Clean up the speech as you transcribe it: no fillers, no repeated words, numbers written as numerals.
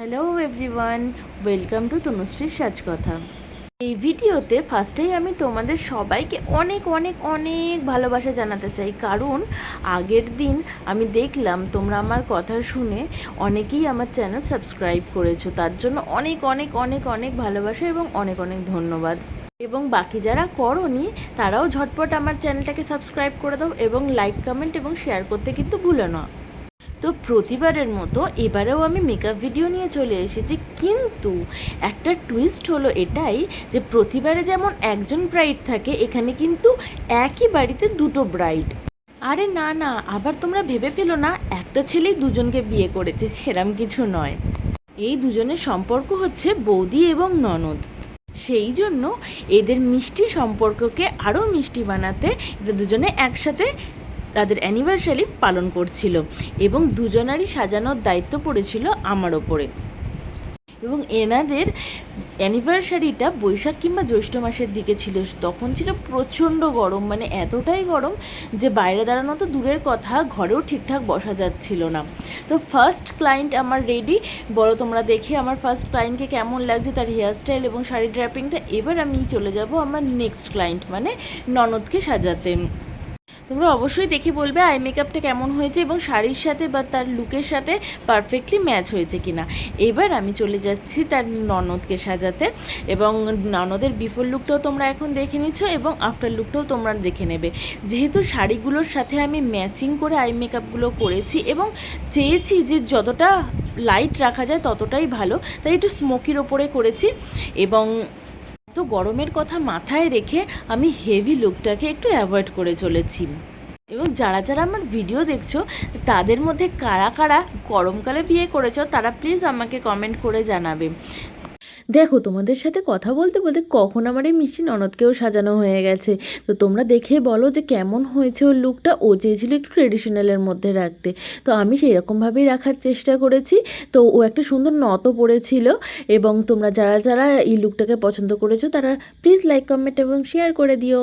Hello everyone, welcome to তনুশ্রীর সাজকথা। এই ভিডিওতে ফার্স্টেই আমি তোমাদের সবাইকে অনেক অনেক অনেক ভালোবাসা জানাতে চাই, কারণ আগের দিন আমি দেখলাম তোমরা আমার কথা শুনে অনেকেই আমার চ্যানেল সাবস্ক্রাইব করেছো। তার জন্য অনেক অনেক অনেক অনেক ভালোবাসা এবং অনেক অনেক ধন্যবাদ। এবং বাকি যারা করোনি তারাও ঝটপট আমার চ্যানেলটাকে সাবস্ক্রাইব করে দাও এবং লাইক, কমেন্ট এবং শেয়ার করতে কিন্তু ভুলো না। তো প্রতিবারের মতো এবারেও আমি মেকআপ ভিডিও নিয়ে চলে এসেছি, কিন্তু একটা টুইস্ট হলো এটাই যে প্রতিবারে যেমন একজন ব্রাইড থাকে, এখানে কিন্তু একই বাড়িতে দুটো ব্রাইড। আরে না না, আবার তোমরা ভেবে পেলো না একটা ছেলেই দুজনকে বিয়ে করেছে, সেরম কিছু নয়। এই দুজনের সম্পর্ক হচ্ছে বৌদি এবং ননদ। সেই জন্য এদের মিষ্টি সম্পর্ককে আরও মিষ্টি বানাতে এরা দুজনে একসাথে তাদের অ্যানিভার্সারি পালন করছিল এবং দুজনারই সাজানোর দায়িত্ব পড়েছিল আমার ওপরে। এবং এনাদের অ্যানিভার্সারিটা বৈশাখ কিংবা জ্যৈষ্ঠ মাসের দিকে ছিল। তখন ছিল প্রচণ্ড গরম, মানে এতটাই গরম যে বাইরে দাঁড়ানো তো দূরের কথা, ঘরেও ঠিকঠাক বসা যাচ্ছিল না। তো ফার্স্ট ক্লায়েন্ট আমার রেডি। বলো তোমরা দেখে আমার ফার্স্ট ক্লায়েন্টকে কেমন লাগছে, তার হেয়ারস্টাইল এবং শাড়ি ড্র্যাপিংটা। এবার আমি চলে যাব আমার নেক্সট ক্লায়েন্ট মানে ননদকে সাজাতে। তোমরা অবশ্যই দেখে বলবে আই মেকআপটা কেমন হয়েছে এবং শাড়ির সাথে বা তার লুকের সাথে পারফেক্টলি ম্যাচ হয়েছে কিনা। এবার আমি চলে যাচ্ছি তার ননদকে সাজাতে, এবং ননদের বিফোর লুকটাও তোমরা এখন দেখে নিচ্ছ এবং আফটার লুকটাও তোমরা দেখে নেবে। যেহেতু শাড়িগুলোর সাথে আমি ম্যাচিং করে আই মেকআপগুলো করেছি এবং চেয়েছি যে যতটা লাইট রাখা যায় ততটাই ভালো, তাই একটু স্মোকির ওপরে করেছি। এবং তো গরমের কথা মাথায় রেখে আমি হেভি লুকটাকে একটু অ্যাভয়েড করে চলেছি। এবং যারা যারা আমার ভিডিও দেখছো তাদের মধ্যে কারা কারা গরমকালে বিয়ে করেছো তারা প্লিজ আমাকে কমেন্ট করে জানাবে। দেখো, তোমাদের সাথে কথা বলতে বলতে কখন আমার এই মিষ্টি ননদকেও সাজানো হয়ে গেছে। তো তোমরা দেখে বলো যে কেমন হয়েছে ওর লুকটা। ও চেয়েছিল একটু ট্রেডিশনালের মধ্যে রাখতে, তো আমি সেই রকমভাবেই রাখার চেষ্টা করেছি। তো ও একটা সুন্দর নথও পরেছিল। এবং তোমরা যারা যারা এই লুকটাকে পছন্দ করেছো তারা প্লিজ লাইক, কমেন্ট এবং শেয়ার করে দিও।